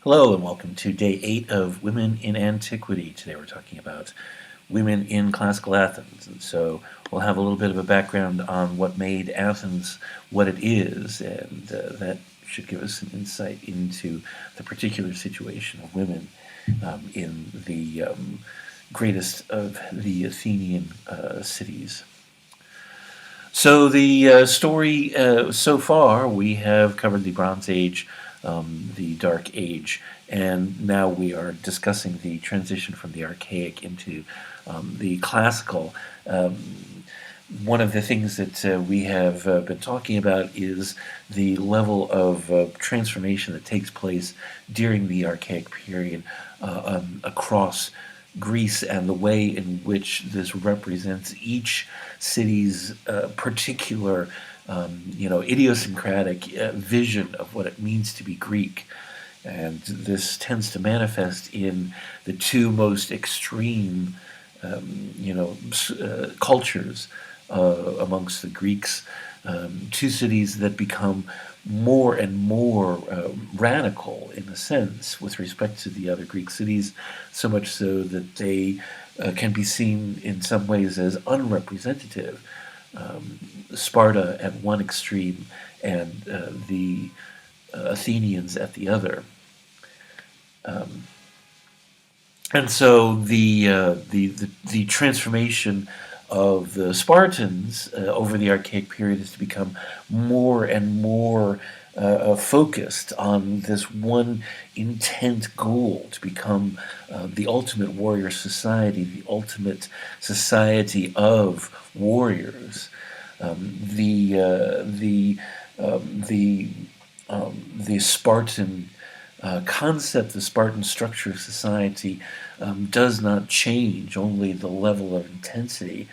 Hello and welcome to day 8 of Women in Antiquity. Today we're talking about women in classical Athens. And so we'll have a little bit of a background on what made Athens what it is, and that should give us some insight into the particular situation of women in the greatest of the Athenian cities. So the story so far, we have covered the Bronze Age, the Dark Age, and now we are discussing the transition from the archaic into the classical. One of the things that we have been talking about is the level of transformation that takes place during the archaic period across Greece, and the way in which this represents each city's particular, idiosyncratic vision of what it means to be Greek. And this tends to manifest in the two most extreme, cultures amongst the Greeks. Two cities that become more and more radical, in a sense, with respect to the other Greek cities, so much so that they can be seen in some ways as unrepresentative. Sparta at one extreme and the Athenians at the other. And so the transformation of the Spartans over the archaic period is to become more and more focused on this one intent goal, to become the ultimate warrior society, the ultimate society of warriors. The Spartan concept, the Spartan structure of society does not change, only the level of intensity.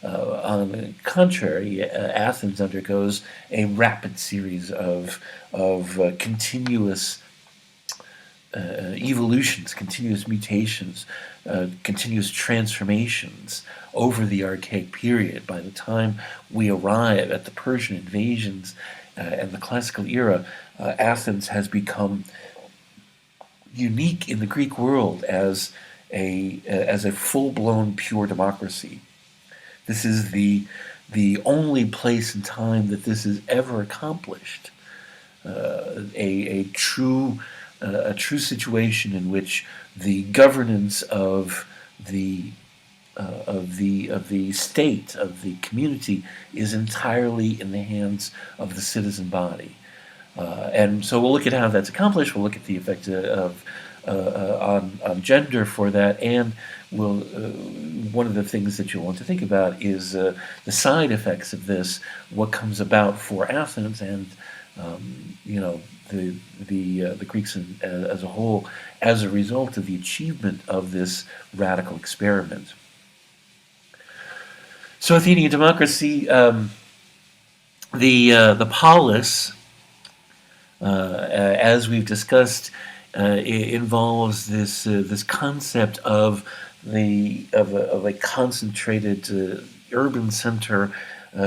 On the contrary, Athens undergoes a rapid series of continuous evolutions, continuous mutations, continuous transformations over the archaic period. By the time we arrive at the Persian invasions and the classical era, Athens has become unique in the Greek world as a full-blown pure democracy. This is the only place and time that this is ever accomplished. A true situation in which the governance of the state, of the community, is entirely in the hands of the citizen body. And so we'll look at how that's accomplished. We'll look at the effect on gender for that, and one of the things that you'll want to think about is the side effects of this, what comes about for Athens and the Greeks as a whole, as a result of the achievement of this radical experiment. So Athenian democracy, the Polis, as we've discussed, involves this concept of a concentrated urban center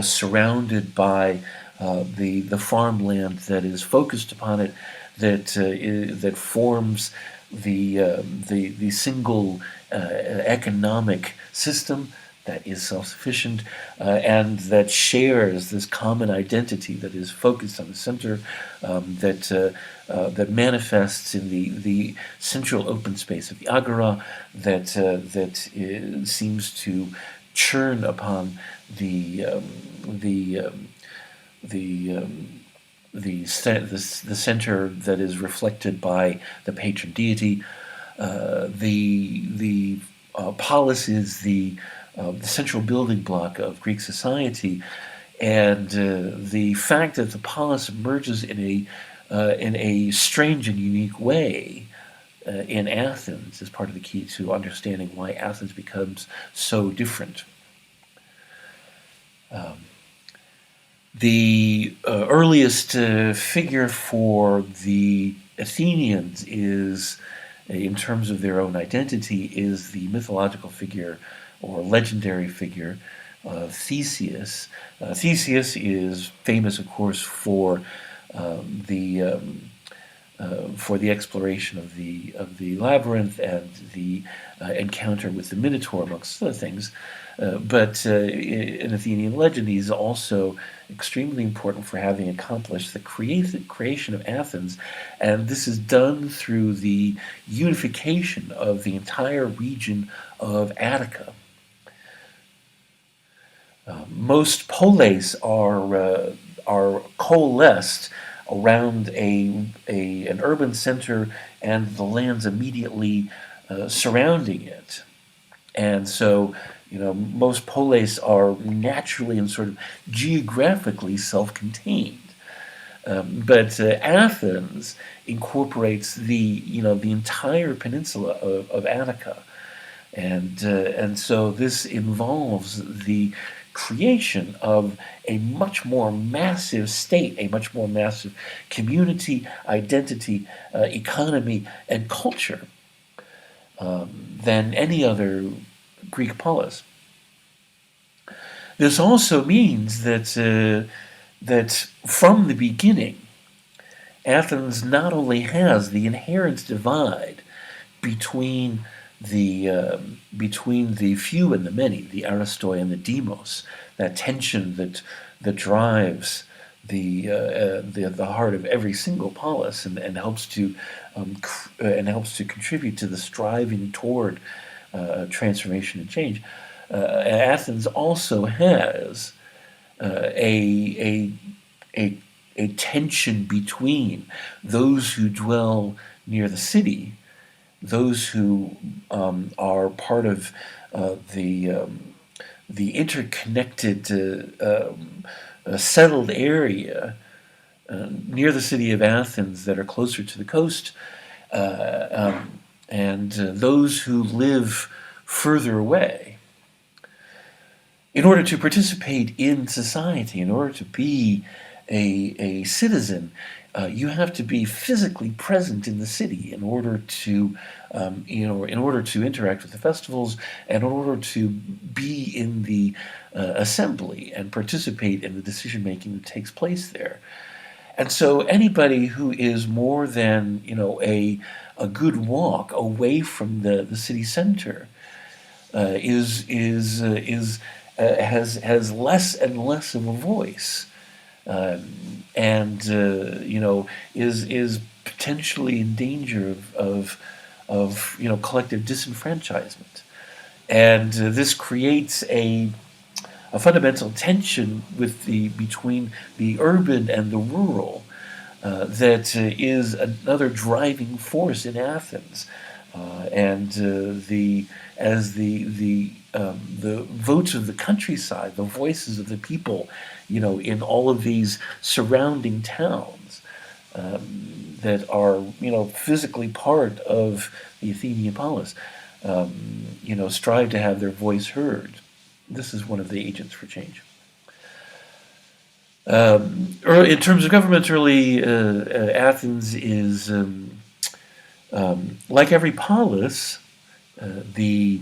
surrounded by the farmland that is focused upon it, that forms the single economic system that is self-sufficient, and that shares this common identity that is focused on the center, that manifests in the central open space of the agora, that seems to churn upon the center that is reflected by the patron deity. The polis is the central building block of Greek society, and the fact that the polis emerges in a strange and unique way in Athens is part of the key to understanding why Athens becomes so different. The earliest figure for the Athenians is, in terms of their own identity, is the mythological figure or legendary figure of Theseus. Theseus is famous, of course, for the for the exploration of the labyrinth and the encounter with the Minotaur, amongst other things. But in Athenian legend, he's also extremely important for having accomplished the creation of Athens, and this is done through the unification of the entire region of Attica. Most polis are coalesced around an urban center and the lands immediately surrounding it. And so, most polis are naturally and sort of geographically self-contained. But Athens incorporates the entire peninsula of Attica, and so this involves the creation of a much more massive state, a much more massive community, identity, economy, and culture than any other Greek polis. This also means that from the beginning, Athens not only has the inherent divide between the few and the many, the aristoi and the demos, that tension that drives the heart of every single polis and helps to contribute to the striving toward transformation and change. Athens also has a tension between those who dwell near the city, those who are part of the interconnected settled area near the city of Athens that are closer to the coast, and those who live further away. In order to participate in society, in order to be a citizen, you have to be physically present in the city in order to, interact with the festivals, and in order to be in the assembly and participate in the decision making that takes place there. And so, anybody who is more than a good walk away from the city center has less and less of a voice. And is potentially in danger of collective disenfranchisement, and this creates a fundamental tension between the urban and the rural that is another driving force in Athens, and the votes of the countryside, the voices of the people, in all of these surrounding towns that are, physically part of the Athenian polis, strive to have their voice heard. This is one of the agents for change. In terms of government, early Athens is, like every polis, the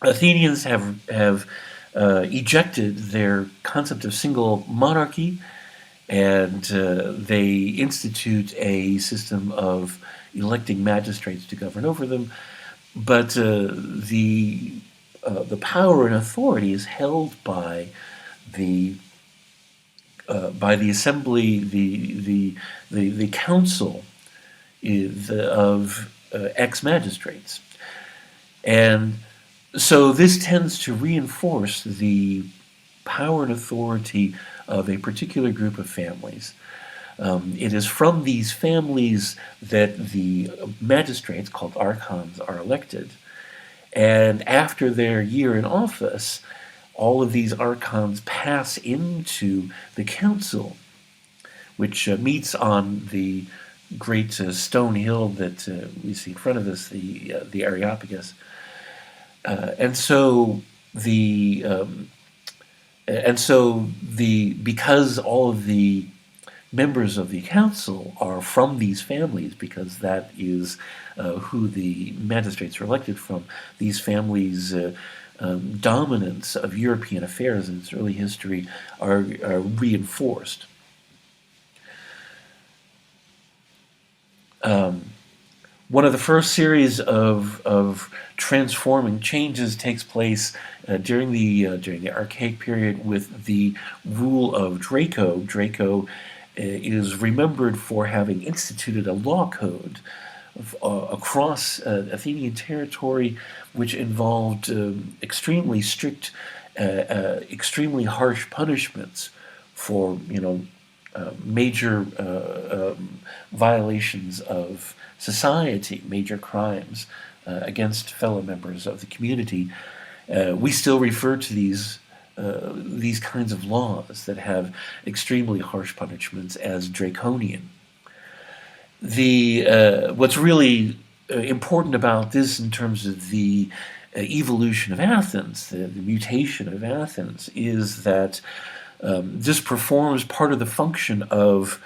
Athenians have ejected their concept of single monarchy, and they institute a system of electing magistrates to govern over them. But the power and authority is held by the assembly, the council of ex-magistrates, and so this tends to reinforce the power and authority of a particular group of families. It is from these families that the magistrates, called archons, are elected. And after their year in office, all of these archons pass into the council, which meets on the great stone hill that we see in front of us, the Areopagus. Because all of the members of the council are from these families, because that is who the magistrates are elected from, these families' dominance of European affairs in its early history are reinforced. One of the first series of transforming changes takes place during the Archaic period with the rule of Draco. Draco is remembered for having instituted a law code across Athenian territory, which involved extremely strict, extremely harsh punishments for major violations of society, major crimes against fellow members of the community. We still refer to these kinds of laws that have extremely harsh punishments as Draconian. What's really important about this in terms of the evolution of Athens, the mutation of Athens, is that this performs part of the function of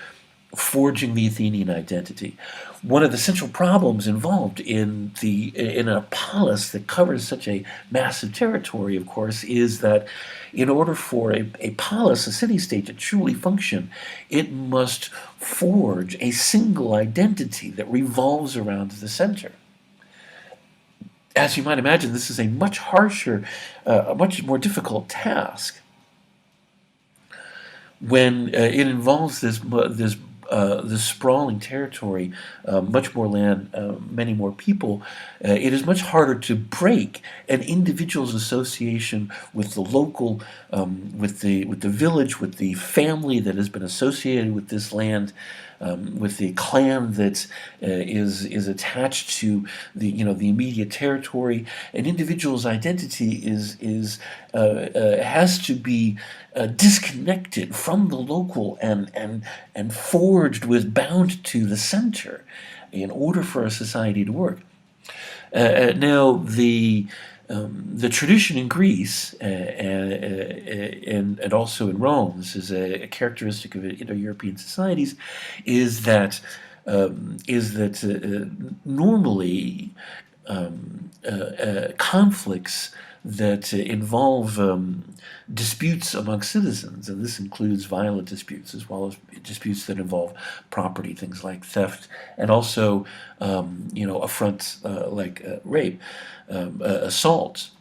forging the Athenian identity. One of the central problems involved in a polis that covers such a massive territory, of course, is that in order for a polis, a city-state, to truly function, it must forge a single identity that revolves around the center. As you might imagine, this is a much harsher, a much more difficult task when it involves this sprawling territory, much more land, many more people. It is much harder to break an individual's association with the local, with the village, with the family that has been associated with this land, with the clan that is attached to the immediate territory. An individual's identity has to be disconnected from the local and forged bound to the center in order for a society to work. Now the tradition in Greece and also in Rome, this is a characteristic of Indo-European societies, is that normally conflicts that involve disputes among citizens, and this includes violent disputes as well as disputes that involve property, things like theft, and also affronts like rape, assaults.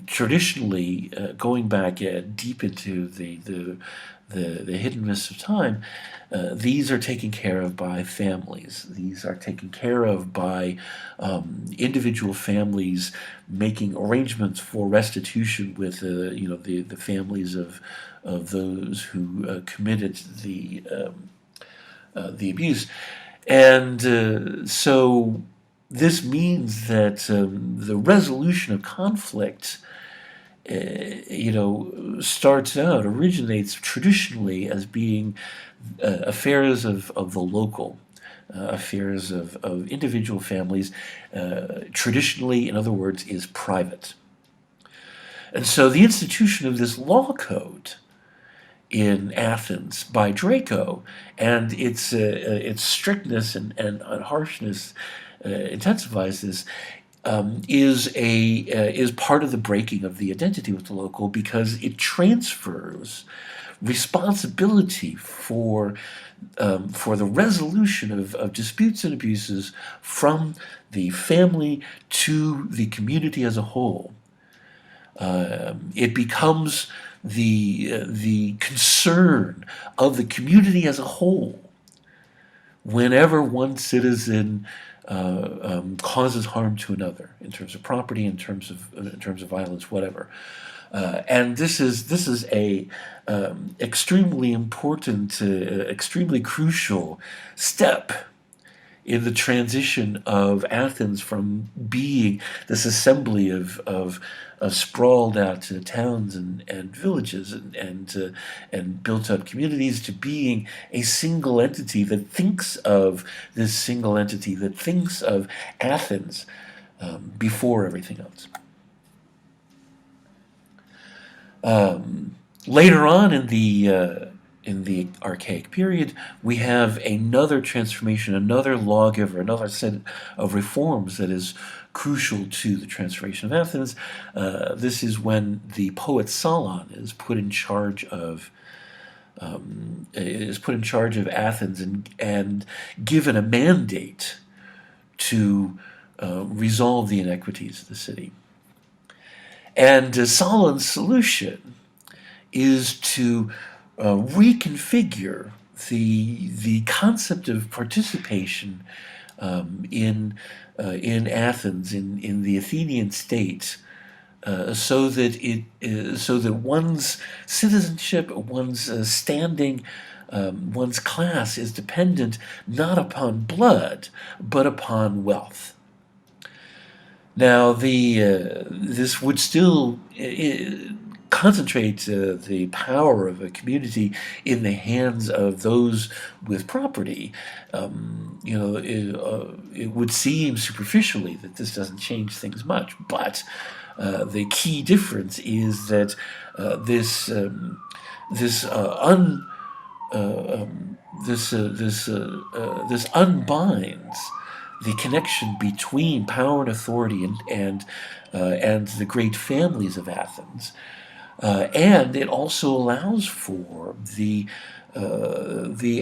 Traditionally, going back deep into the hidden mists of time, these are taken care of by families. These are taken care of by individual families making arrangements for restitution with the families of those who committed the abuse, and so this means that the resolution of conflict originates traditionally as being affairs of the local, affairs of individual families, traditionally, in other words, is private. And so the institution of this law code in Athens by Draco and its strictness and harshness intensifies this, is part of the breaking of the identity with the local, because it transfers responsibility for the resolution of disputes and abuses from the family to the community as a whole. It becomes the concern of the community as a whole whenever one citizen causes harm to another, in terms of property, in terms of violence, whatever. And this is a extremely important, extremely crucial step in the transition of Athens from being this assembly of sprawled out towns and villages and built up communities to being a single entity that thinks of this single entity, that thinks of Athens before everything else. Later on in the Archaic period, we have another transformation, another lawgiver, another set of reforms that is crucial to the transformation of Athens. This is when the poet Solon is put in charge of is put in charge of Athens and given a mandate to resolve the inequities of the city. And Solon's solution is to reconfigure the concept of participation in Athens, in the Athenian state, so that one's citizenship, one's standing, one's class is dependent not upon blood but upon wealth. Now, this would still concentrate the power of a community in the hands of those with property. It would seem superficially that this doesn't change things much, but the key difference is that this unbinds the connection between power and authority and the great families of Athens, and it also allows for the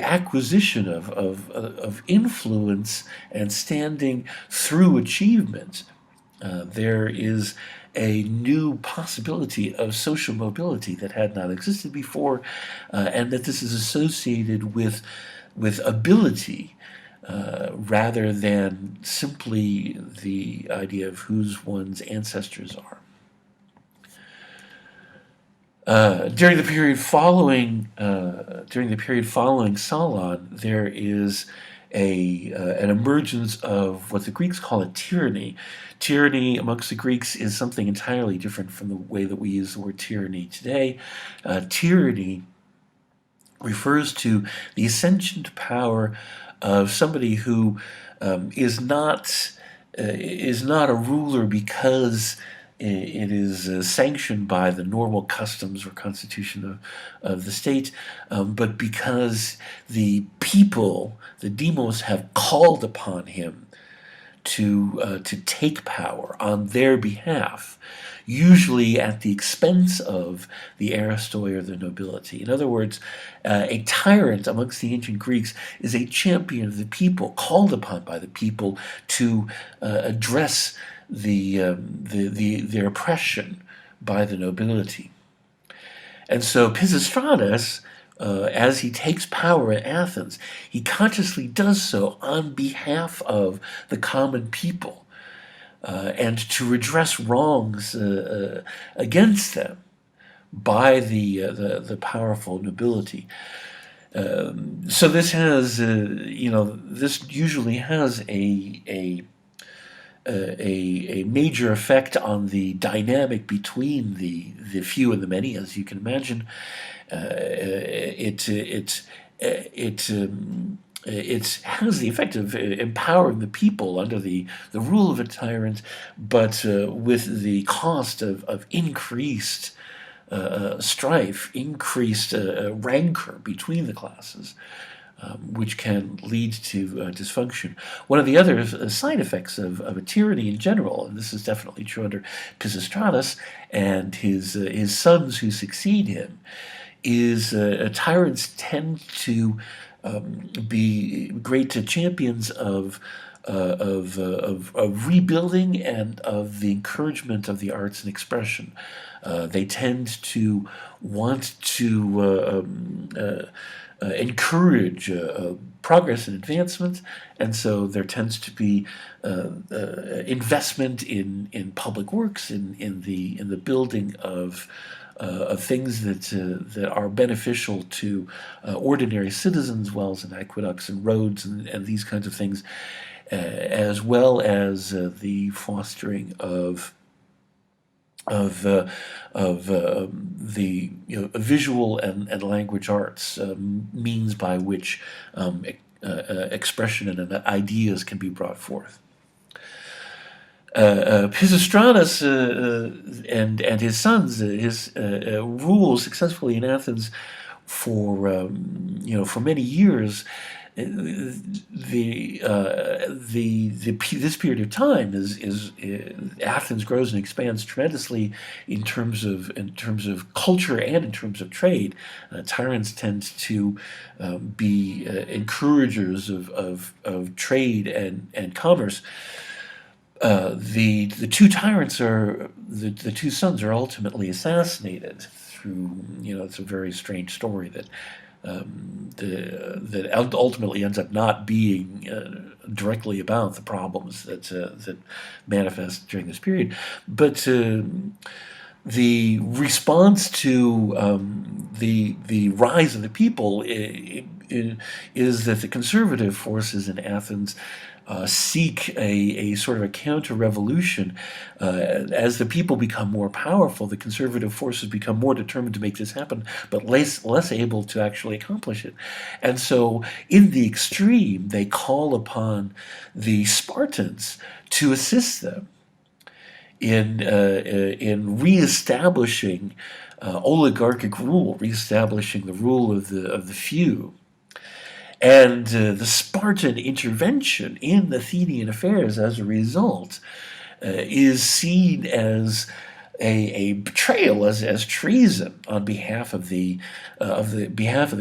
acquisition of influence and standing through achievement. There is a new possibility of social mobility that had not existed before, and that this is associated with ability rather than simply the idea of whose one's ancestors are. During the period following Solon, there is an emergence of what the Greeks call a tyranny. Tyranny amongst the Greeks is something entirely different from the way that we use the word tyranny today. Tyranny refers to the ascension to power of somebody who is not a ruler because it is sanctioned by the normal customs or constitution of the state, but because the people, the demos, have called upon him to take power on their behalf, usually at the expense of the aristoi or the nobility. In other words, a tyrant amongst the ancient Greeks is a champion of the people, called upon by the people to address their oppression by the nobility. And so Pisistratus, as he takes power in Athens, he consciously does so on behalf of the common people, and to redress wrongs against them by the powerful nobility. So this has, this usually has a major effect on the dynamic between the few and the many, as you can imagine. It has the effect of empowering the people under the rule of a tyrant, but with the cost of increased strife, increased rancor between the classes, which can lead to dysfunction. One of the other side effects of a tyranny in general, and this is definitely true under Pisistratus and his sons who succeed him, is tyrants tend to be great champions of rebuilding and of the encouragement of the arts and expression. They tend to want to encourage progress and advancement, and so there tends to be investment in public works, in the building of things that are beneficial to ordinary citizens, wells and aqueducts and roads and these kinds of things, as well as the fostering of the visual and language arts, means by which expression and ideas can be brought forth. Pisistratus and his sons, rule successfully in Athens for many years, this period of time is Athens grows and expands tremendously in terms of culture and in terms of trade. Tyrants tend to be encouragers of trade and commerce. The two tyrants are the two sons are ultimately assassinated through, it's a very strange story that that ultimately ends up not being directly about the problems that manifest during this period, but the response to the rise of the people is that the conservative forces in Athens seek a sort of a counter-revolution. As the people become more powerful, the conservative forces become more determined to make this happen, but less able to actually accomplish it. And so, in the extreme, they call upon the Spartans to assist them in reestablishing oligarchic rule, reestablishing the rule of the few. And the Spartan intervention in Athenian affairs, as a result, is seen as a betrayal, as treason on behalf of the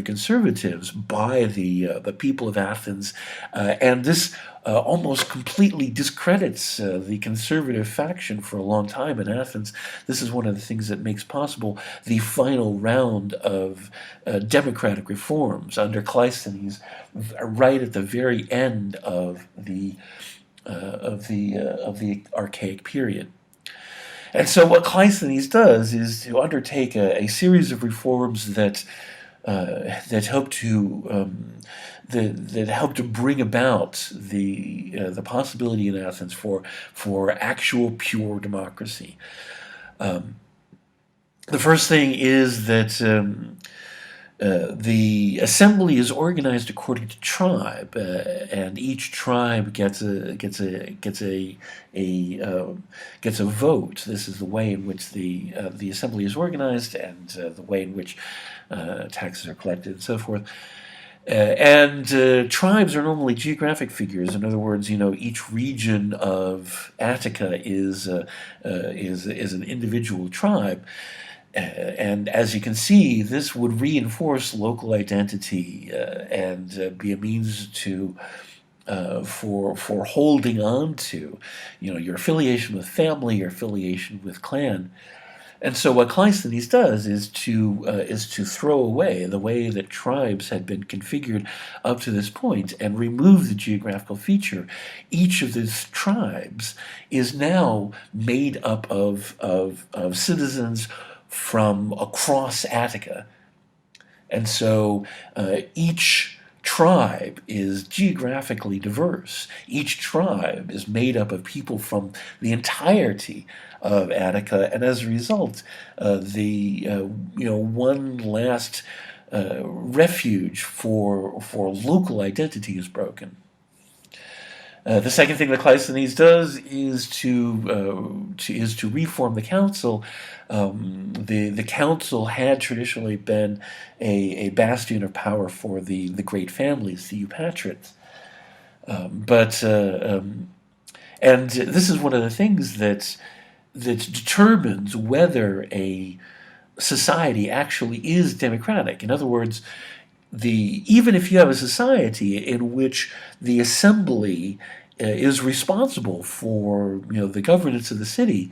conservatives by the people of Athens, and this almost completely discredits the conservative faction for a long time in Athens. This is one of the things that makes possible the final round of democratic reforms under Cleisthenes, right at the very end of the archaic period. And so what Cleisthenes does is to undertake a series of reforms that help to bring about the possibility in Athens for actual pure democracy. The first thing is that the assembly is organized according to tribe, and each tribe gets a vote. This is the way in which the assembly is organized, and the way in which taxes are collected, and so forth. Tribes are normally geographic figures. In other words, each region of Attica is an individual tribe. And as you can see, this would reinforce local identity and be a means for holding on to, your affiliation with family, your affiliation with clan. And so what Cleisthenes does is to throw away the way that tribes had been configured up to this point and remove the geographical feature. Each of these tribes is now made up of citizens from across Attica. And so each tribe is geographically diverse. Each tribe is made up of people from the entirety of Attica, and as a result, one last refuge for local identity is broken. The second thing that Cleisthenes does is to reform the council. The council had traditionally been a bastion of power for the great families, the Eupatrids. And this is one of the things that determines whether a society actually is democratic. In other words, even if you have a society in which the assembly is responsible for the governance of the city,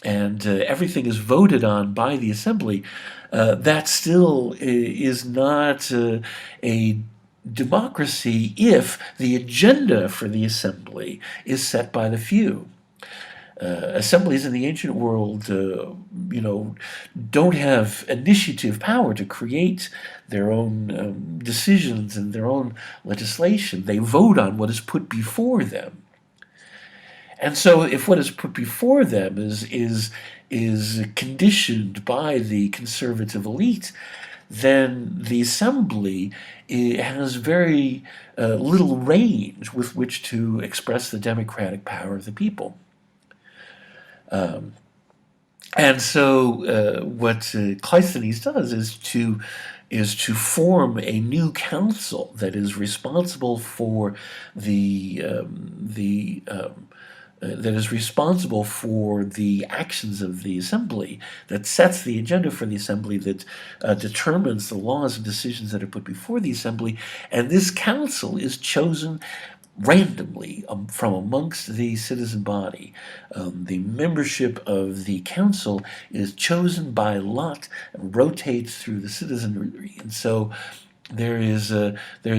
and everything is voted on by the assembly, that still is not a democracy if the agenda for the assembly is set by the few. Assemblies in the ancient world, don't have initiative power to create their own decisions and their own legislation. They vote on what is put before them. And so if what is put before them is conditioned by the conservative elite, then the assembly has very little range with which to express the democratic power of the people. And so what Cleisthenes does is to is to form a new council that is responsible for the actions of the assembly, that sets the agenda for the assembly, that determines the laws and decisions that are put before the assembly, and this council is chosen randomly from amongst the citizen body. The membership of the council is chosen by lot and rotates through the citizenry, and so there is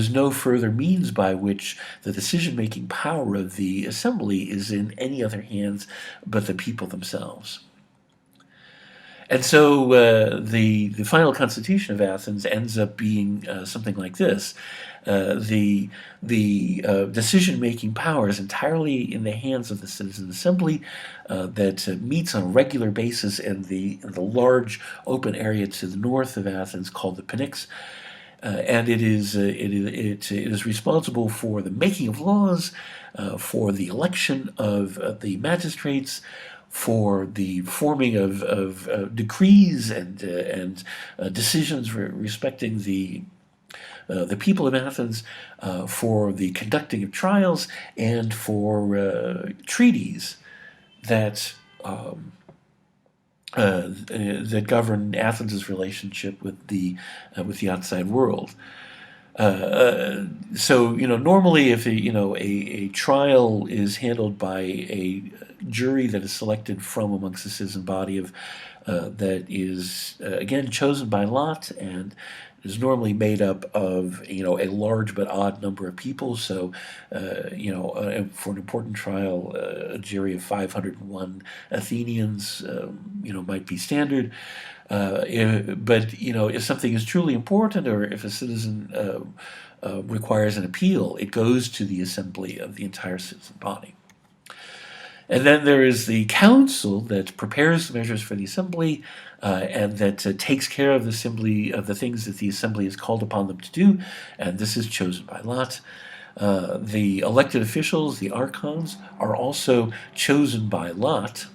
no further means by which the decision-making power of the assembly is in any other hands but the people themselves. And so the final constitution of Athens ends up being something like this. The decision-making power is entirely in the hands of the citizen assembly that meets on a regular basis in the large open area to the north of Athens called the Pnyx. And it is responsible for the making of laws, for the election of the magistrates, for the forming of decrees and decisions respecting the people of Athens, for the conducting of trials, and for treaties that that govern Athens' relationship with the outside world. So normally, if a trial is handled by a jury that is selected from amongst the citizen body of that is again chosen by lot and is normally made up of a large but odd number of people. So for an important trial, a jury of 501 Athenians might be standard. But if something is truly important, or if a citizen requires an appeal, it goes to the assembly of the entire citizen body. And then there is the council that prepares the measures for the assembly, and that takes care of the assembly, of the things that the assembly is called upon them to do, and this is chosen by lot. The elected officials, the archons, are also chosen by lot.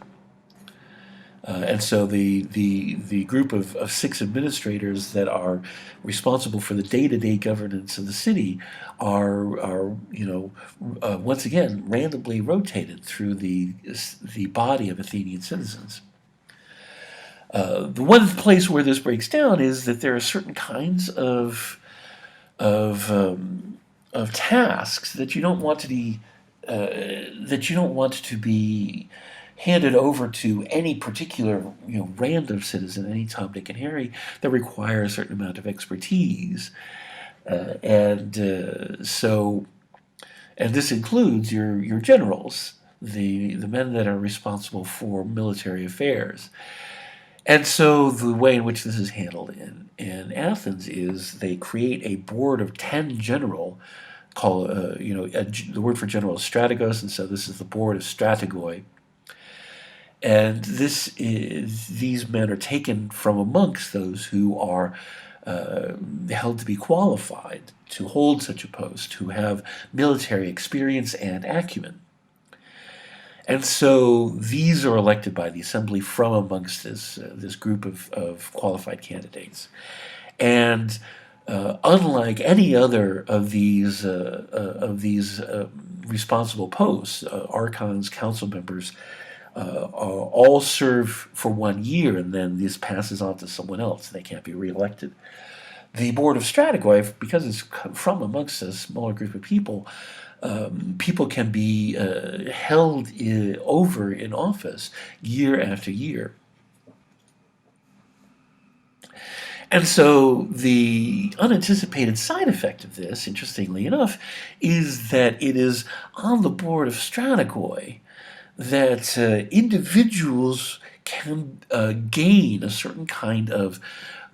And so the group of 6 administrators that are responsible for the day-to-day governance of the city are once again randomly rotated through the body of Athenian citizens. The one place where this breaks down is that there are certain kinds of tasks that you don't want to be handed over to any particular random citizen, any Tom, Dick, and Harry, that require a certain amount of expertise, and this includes your generals, the men that are responsible for military affairs. And so the way in which this is handled in Athens is they create a board of 10 general, called the word for general is strategos, and so this is the board of strategoi. And these men are taken from amongst those who are held to be qualified to hold such a post, who have military experience and acumen. And so these are elected by the assembly from amongst this group of qualified candidates. And unlike any other of these responsible posts, archons, council members, all serve for 1 year, and then this passes on to someone else. They can't be reelected. The board of strategoi, because it's from amongst a smaller group of people, people can be held over in office year after year. And so the unanticipated side effect of this, interestingly enough, is that it is on the board of strategoi that individuals can gain a certain kind of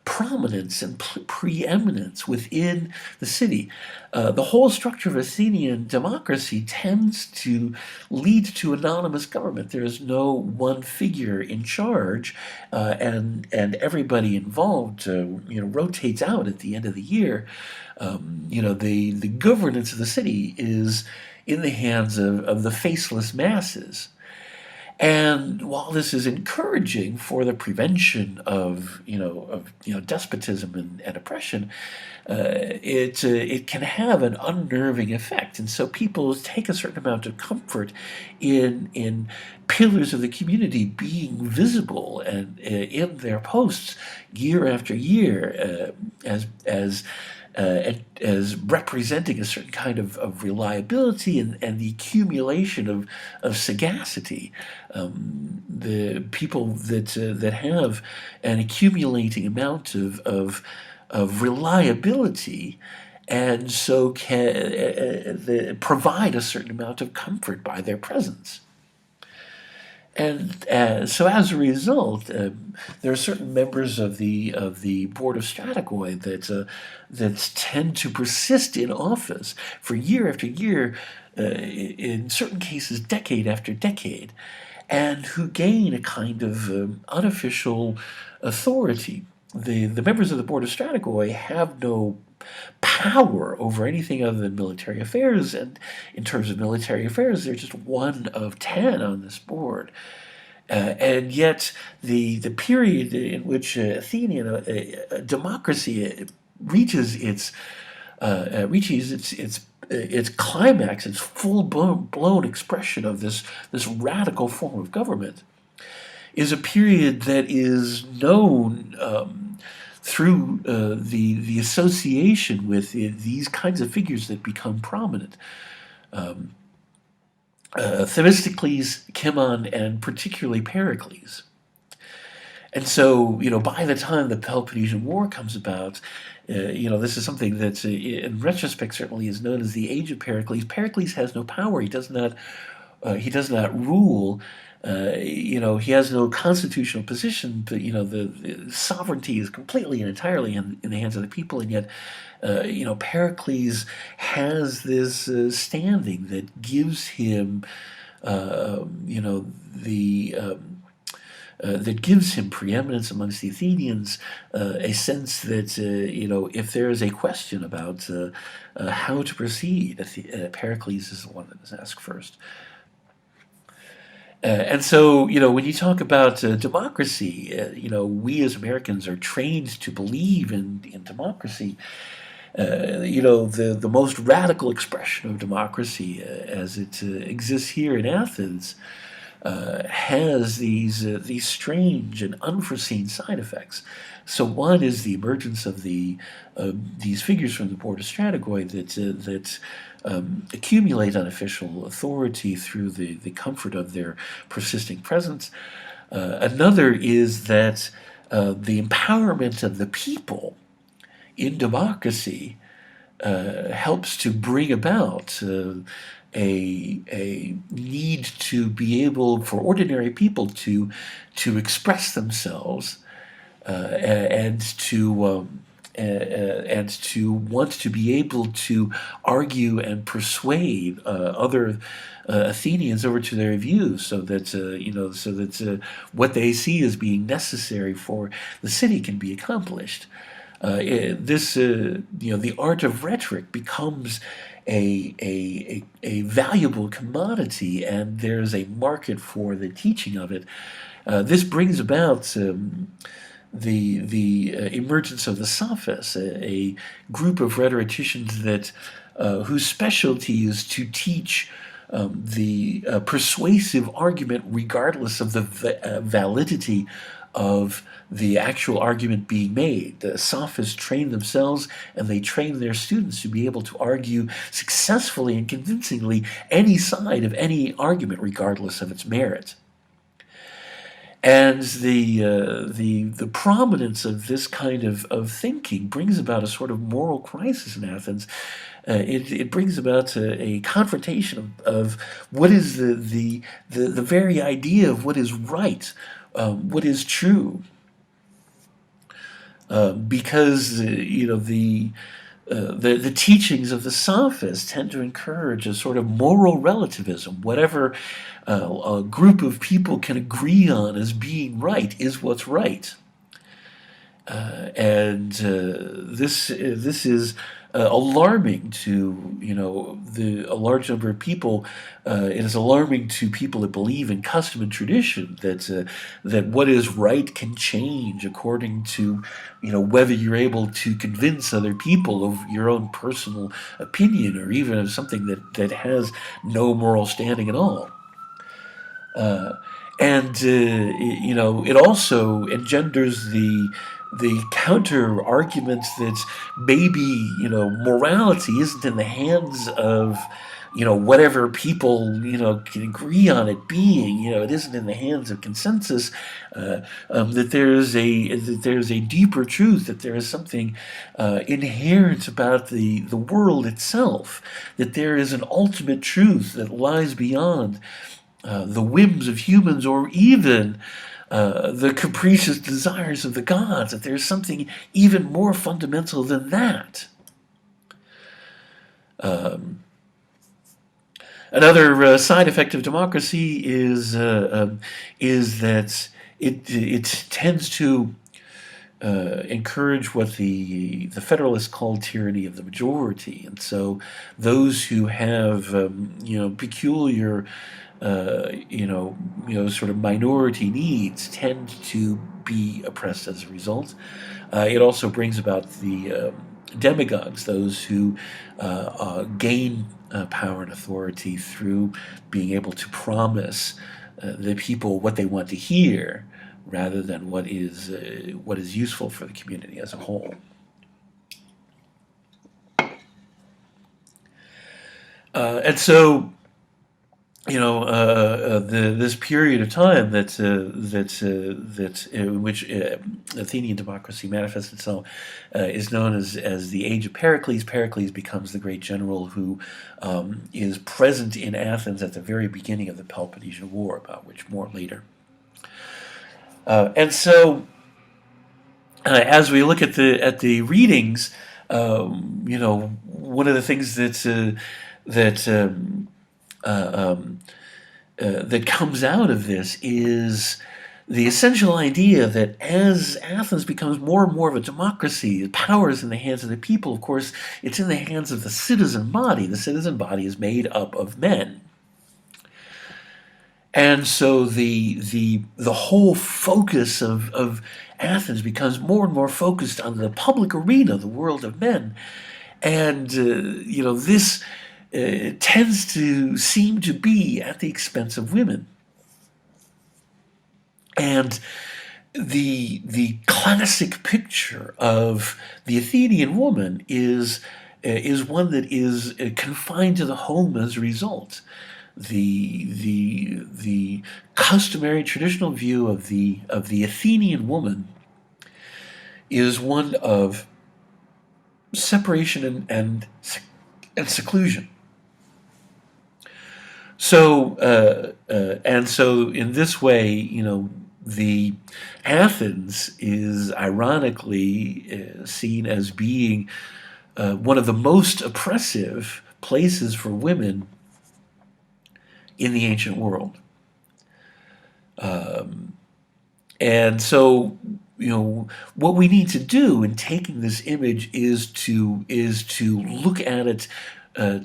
prominence and preeminence within the city. The whole structure of Athenian democracy tends to lead to anonymous government. There is no one figure in charge, and everybody involved rotates out at the end of the year. The governance of the city is in the hands of the faceless masses. And while this is encouraging for the prevention of despotism and oppression, it can have an unnerving effect, and so people take a certain amount of comfort in pillars of the community being visible and in their posts year after year as representing a certain kind of reliability and the accumulation of sagacity. The people that have an accumulating amount of reliability, and so can provide a certain amount of comfort by their presence. And so, as a result, there are certain members of the board of Strategoi that tend to persist in office for year after year, in certain cases, decade after decade, and who gain a kind of unofficial authority. The members of the board of Strategoi have no power over anything other than military affairs, and in terms of military affairs, they're just one of 10 on this board. And yet, the period in which Athenian democracy reaches its climax, its full blown expression of this radical form of government, is a period that is known through the association with these kinds of figures that become prominent. Themistocles, Cimon, and particularly Pericles. And so, by the time the Peloponnesian War comes about, this is something that, in retrospect, certainly is known as the Age of Pericles. Pericles has no power. He does not rule. He has no constitutional position, but the sovereignty is completely and entirely in the hands of the people, and yet Pericles has this standing that gives him that gives him preeminence amongst the Athenians, a sense that if there is a question about how to proceed, Pericles is the one that is asked first. And so, when you talk about democracy, we as Americans are trained to believe in democracy. The most radical expression of democracy as it exists here in Athens has these strange and unforeseen side effects. So one is the emergence of these figures from the board of Strategoi that accumulate unofficial authority through the comfort of their persisting presence. Another is that the empowerment of the people in democracy helps to bring about a need to be able for ordinary people to express themselves and to want to be able to argue and persuade other Athenians over to their views, so that what they see as being necessary for the city can be accomplished. The art of rhetoric becomes a valuable commodity, and there's a market for the teaching of it. This brings about the emergence of the sophists, a group of rhetoricians that whose specialty is to teach the persuasive argument regardless of the validity of the actual argument being made. The sophists train themselves and they train their students to be able to argue successfully and convincingly any side of any argument regardless of its merit. And the prominence of this kind of thinking brings about a sort of moral crisis in Athens. It brings about a confrontation of what is the very idea of what is right, what is true, because the teachings of the sophists tend to encourage a sort of moral relativism. Whatever a group of people can agree on as being right is what's right. And this is alarming to a large number of people. It is alarming to people that believe in custom and tradition that what is right can change according to whether you're able to convince other people of your own personal opinion, or even of something that has no moral standing at all. And it also engenders the counter argument that maybe morality isn't in the hands of whatever people can agree on it being. It isn't in the hands of consensus. That there's a deeper truth, that there is something inherent about the world itself, that there is an ultimate truth that lies beyond the whims of humans, or even the capricious desires of the gods, that there's something even more fundamental than that. Another side effect of democracy is that it tends to encourage what the Federalists called tyranny of the majority, and so those who have peculiar sort of minority needs tend to be oppressed as a result. It also brings about the demagogues, those who gain power and authority through being able to promise the people what they want to hear, rather than what is useful for the community as a whole. And so, this period of time that in which Athenian democracy manifests itself is known as the Age of Pericles. Pericles becomes the great general who is present in Athens at the very beginning of the Peloponnesian War, about which more later. And so, as we look at the readings, one of the things that comes out of this is the essential idea that as Athens becomes more and more of a democracy, the power is in the hands of the people. Of course, it's in the hands of the citizen body. The citizen body is made up of men. And so the whole focus of Athens becomes more and more focused on the public arena, the world of men. And, this tends to seem to be at the expense of women. And the classic picture of the Athenian woman is one that is confined to the home as a result. The customary traditional view of the Athenian woman is one of separation and seclusion. So in this way, the Athens is ironically seen as being one of the most oppressive places for women in the ancient world. And so, what we need to do in taking this image is to look at it,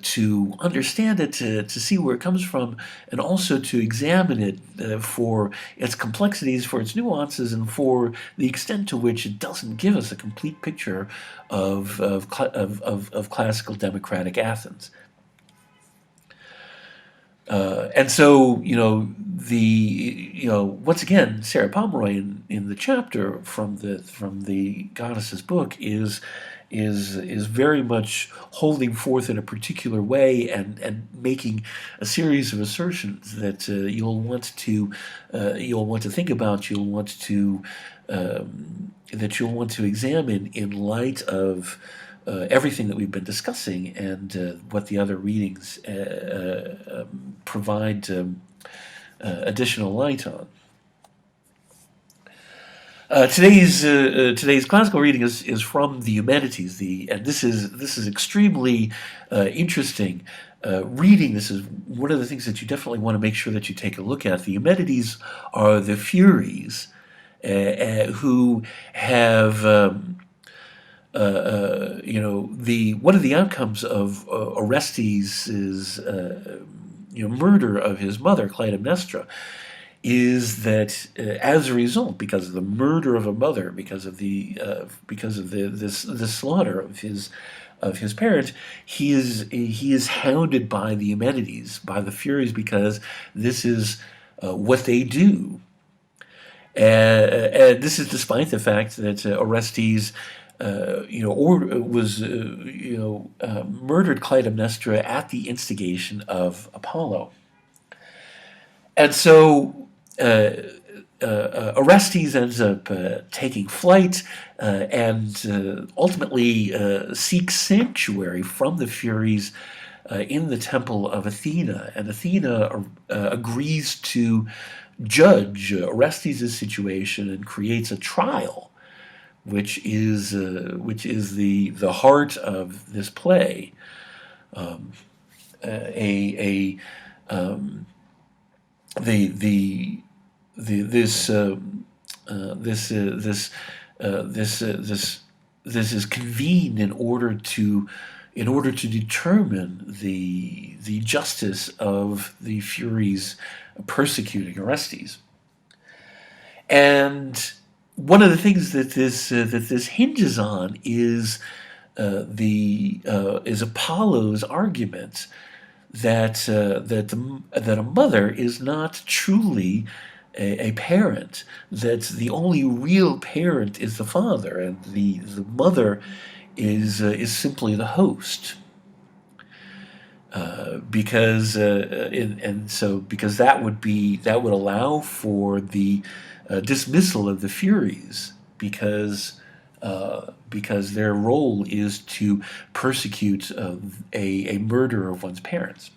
to understand it, to see where it comes from, and also to examine it for its complexities, for its nuances, and for the extent to which it doesn't give us a complete picture of classical democratic Athens. And so, once again, Sarah Pomeroy in the chapter from the goddess's book is very much holding forth in a particular way and making a series of assertions that you'll want to think about, you'll want to examine in light of everything that we've been discussing and what the other readings provide additional light on. Today's classical reading is from the Eumenides, and this is extremely interesting reading. This is one of the things that you definitely want to make sure that you take a look at. The Eumenides are the Furies who have one of the outcomes of Orestes's murder of his mother Clytemnestra is that as a result, because of the murder of a mother, because of this slaughter of his parent, he is hounded by the Eumenides, by the Furies, because this is what they do. And this is despite the fact that Orestes, murdered Clytemnestra at the instigation of Apollo. And so Orestes ends up taking flight and ultimately seeks sanctuary from the Furies in the temple of Athena. And Athena agrees to judge Orestes' situation and creates a trial, which is the heart of this play. This is convened in order to determine the justice of the Furies persecuting Orestes. And one of the things that this hinges on is Apollo's argument that a mother is not truly a parent, that the only real parent is the father, and the mother is simply the host. Because that would allow for the dismissal of the Furies, because their role is to persecute a murder of one's parents.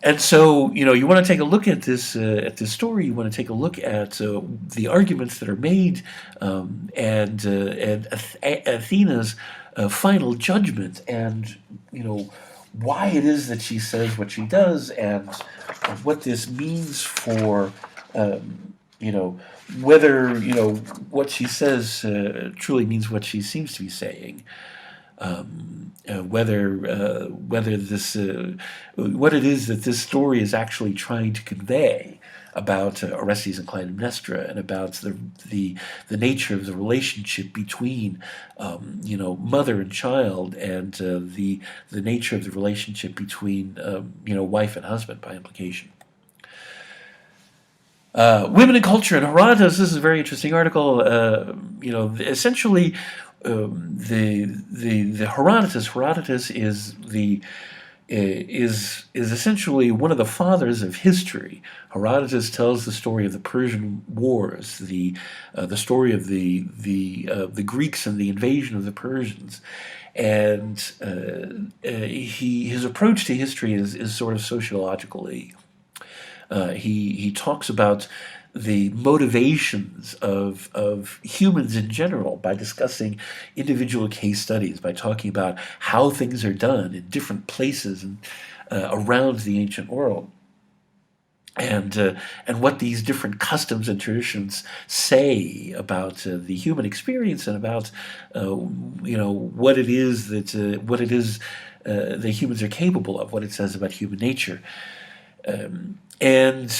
And so, you want to take a look at this story. You want to take a look at the arguments that are made, and Athena's final judgment, and why it is that she says what she does, and what this means for whether what she says truly means what she seems to be saying. Whether this what it is that this story is actually trying to convey about Orestes and Clytemnestra, and about the nature of the relationship between mother and child, and the nature of the relationship between wife and husband by implication. Women and Culture in Herodotus. This is a very interesting article. Essentially, the Herodotus is essentially one of the fathers of history. Herodotus tells the story of the Persian Wars, the story of the Greeks and the invasion of the Persians, and his approach to history is sort of sociologically. He talks about the motivations of humans in general by discussing individual case studies, by talking about how things are done in different places and around the ancient world, and what these different customs and traditions say about the human experience, and about what it is that humans are capable of, what it says about human nature. And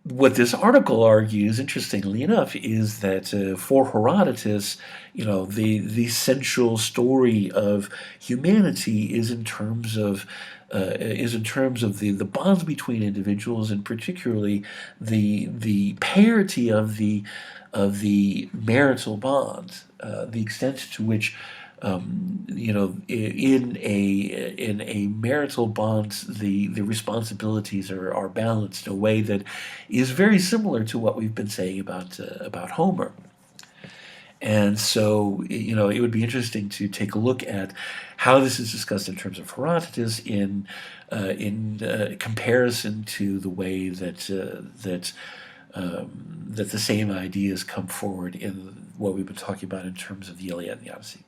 what this article argues, interestingly enough, is that for Herodotus, the central story of humanity is in terms of the bonds between individuals, and particularly the parity of the marital bonds, the extent to which in a marital bond, the responsibilities are balanced in a way that is very similar to what we've been saying about Homer. And so, it would be interesting to take a look at how this is discussed in terms of Herodotus in comparison to the way that the same ideas come forward in what we've been talking about in terms of the Iliad and the Odyssey.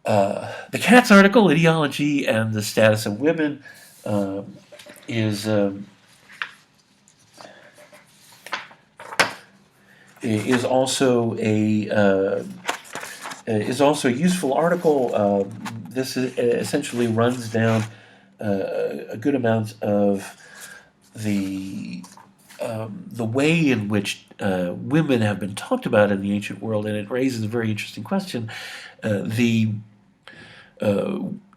The Katz article, Ideology and the Status of Women, is also a is also a useful article. This essentially runs down a good amount of the way in which women have been talked about in the ancient world, and it raises a very interesting question. The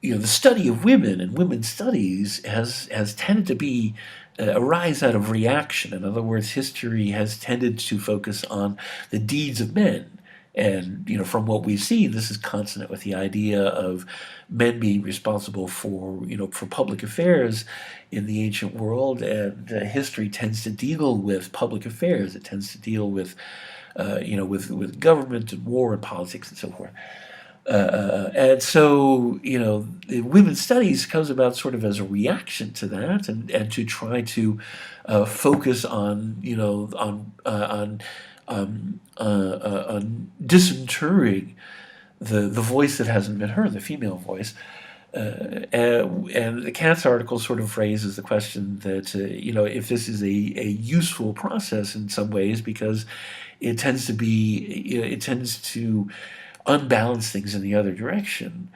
the study of women and women's studies has tended to be arise out of reaction. In other words, history has tended to focus on the deeds of men. And from what we've seen, this is consonant with the idea of men being responsible for public affairs in the ancient world. And history tends to deal with public affairs. It tends to deal with with government and war and politics and so forth. And so, the women's studies comes about sort of as a reaction to that, and to try to focus on disinterring the voice that hasn't been heard, the female voice. And the Katz article sort of raises the question that if this is a useful process in some ways, because it tends to unbalance things in the other direction.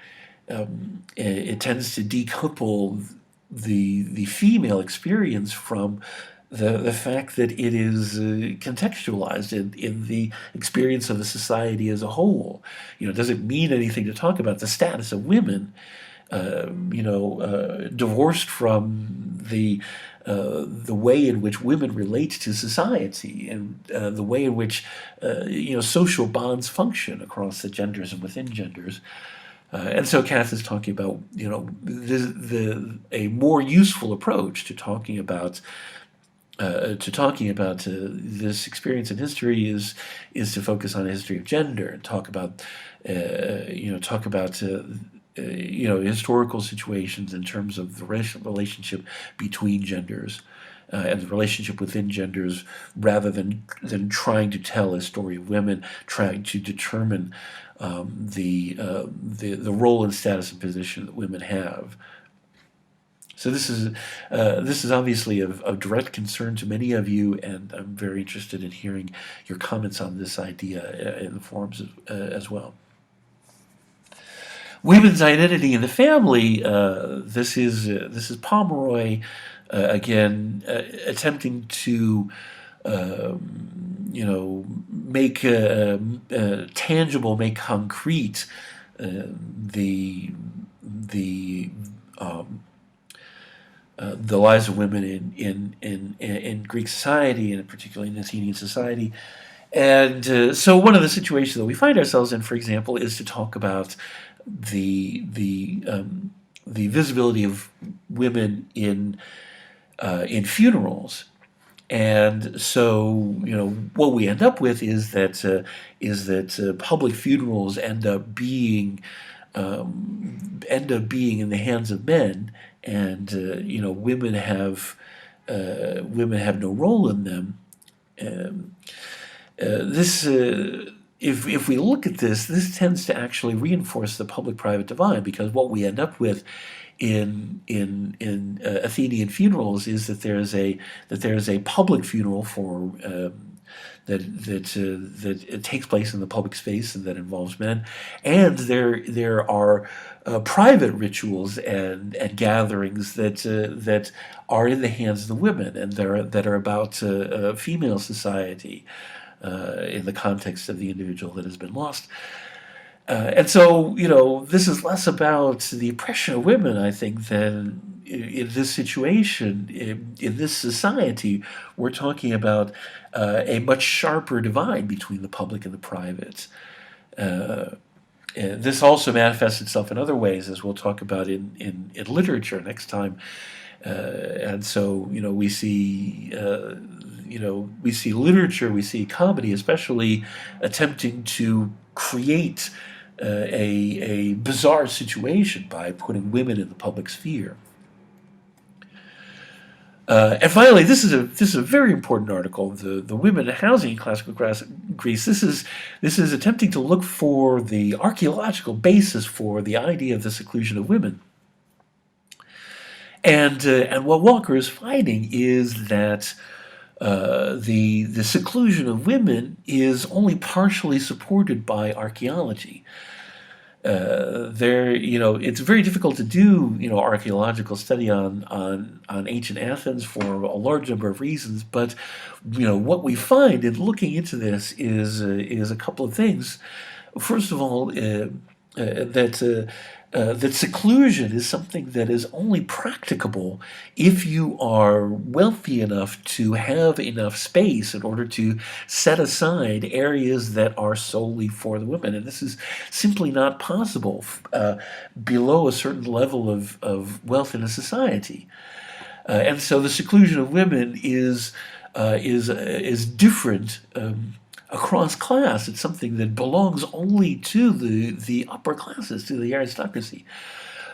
It tends to decouple the female experience from the fact that it is contextualized in the experience of the society as a whole. Does it mean anything to talk about the status of women, divorced from the way in which women relate to society, and the way in which social bonds function across the genders and within genders. And so Katz is talking about a more useful approach to talking about this experience in history is to focus on a history of gender, and talk about historical situations in terms of the relationship between genders, and the relationship within genders, rather than trying to tell a story of women, trying to determine the role and status and position that women have. So this is obviously of direct concern to many of you, and I'm very interested in hearing your comments on this idea in the forums as well. Women's identity in the family. This is Pomeroy again, attempting to make tangible, make concrete the lives of women in Greek society, and particularly in Athenian society. And so one of the situations that we find ourselves in, for example, is to talk about the visibility of women in funerals. And so, what we end up with is that public funerals end up being in the hands of men, and women have no role in them. If we look at this tends to actually reinforce the public-private divide, because what we end up with in Athenian funerals is that there is a public funeral for that it takes place in the public space and that involves men, and there are private rituals and gatherings that are in the hands of the women, and that are about female society in the context of the individual that has been lost. And so, this is less about the oppression of women, I think, than in this situation, in this society. We're talking about a much sharper divide between the public and the private. And this also manifests itself in other ways, as we'll talk about in literature next time. And so, we see literature, we see comedy, especially attempting to create a bizarre situation by putting women in the public sphere. And finally, this is a very important article. The women housing in classical Greece. This is attempting to look for the archaeological basis for the idea of the seclusion of women. And what Walker is finding is that the seclusion of women is only partially supported by archaeology. It's very difficult to do, archaeological study on ancient Athens for a large number of reasons. But, what we find in looking into this is a couple of things. First of all, that seclusion is something that is only practicable if you are wealthy enough to have enough space in order to set aside areas that are solely for the women. And this is simply not possible below a certain level of wealth in a society. And so the seclusion of women is different across class. It's something that belongs only to the upper classes, to the aristocracy.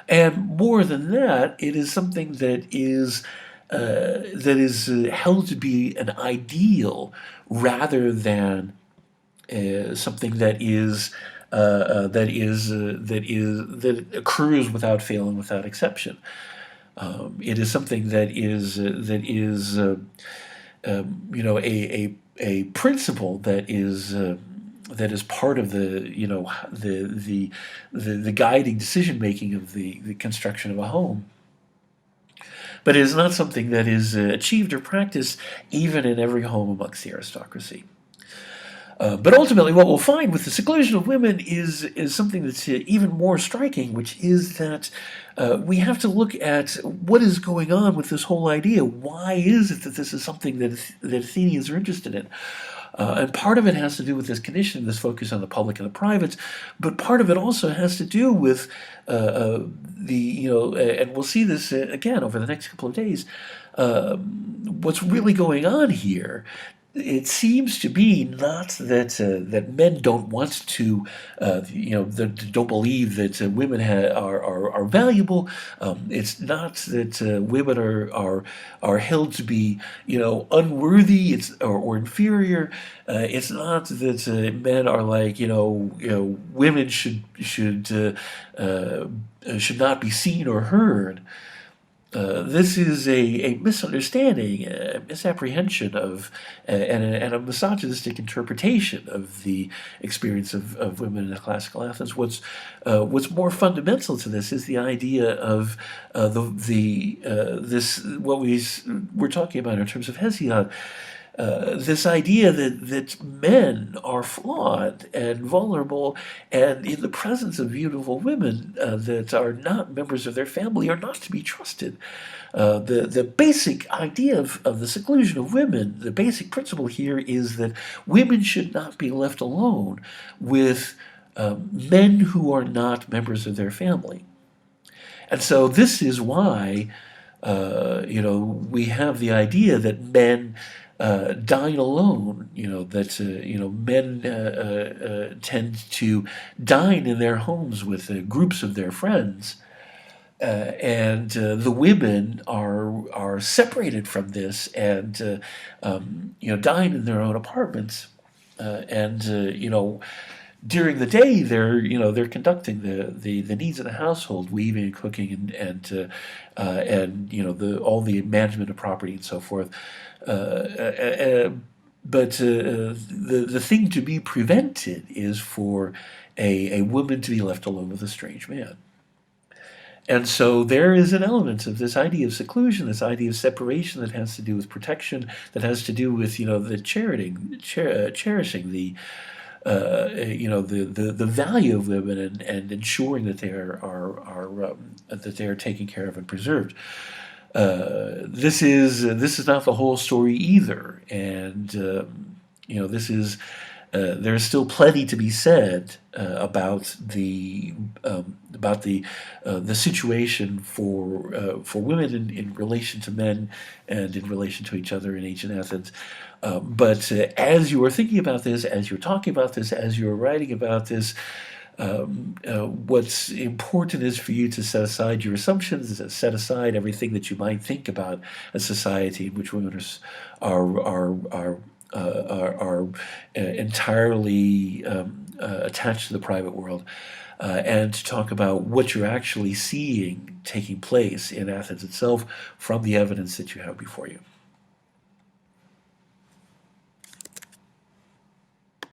And more than that, it is something that is held to be an ideal rather than something that occurs without fail and without exception. It is something that is a principle that is part of the guiding decision making of the construction of a home. But it is not something that is achieved or practiced even in every home amongst the aristocracy. But ultimately, what we'll find with the seclusion of women is something that's even more striking, which is that we have to look at what is going on with this whole idea. Why is it that this is something that Athenians are interested in? And part of it has to do with this condition, this focus on the public and the privates, but part of it also has to do with and we'll see this again over the next couple of days, what's really going on here. It seems to be not that men don't want to, don't believe that women are valuable. It's not that women are held to be, unworthy or inferior. It's not that men are like, women should not be seen or heard. This is a misunderstanding, a misapprehension of, and a misogynistic interpretation of the experience of women in classical Athens. What's more fundamental to this is the idea of this what we're talking about in terms of Hesiod. This idea that men are flawed and vulnerable, and in the presence of beautiful women that are not members of their family are not to be trusted. The basic idea of the seclusion of women, the basic principle here is that women should not be left alone with men who are not members of their family. And so this is why, we have the idea that men dine alone, men tend to dine in their homes with groups of their friends, and the women are separated from this and dine in their own apartments, during the day they're conducting the needs of the household, weaving and cooking and all the management of property and so forth. But the thing to be prevented is for a woman to be left alone with a strange man. And so there is an element of this idea of seclusion, this idea of separation that has to do with protection, that has to do with the cherishing the value of women and ensuring that they are taken care of and preserved. This is not the whole story either, and there's still plenty to be said about the situation for women in relation to men and in relation to each other in ancient Athens. But as you are thinking about this, as you're talking about this, as you're writing about this, what's important is for you to set aside your assumptions, set aside everything that you might think about a society in which women are entirely attached to the private world, and to talk about what you're actually seeing taking place in Athens itself from the evidence that you have before you.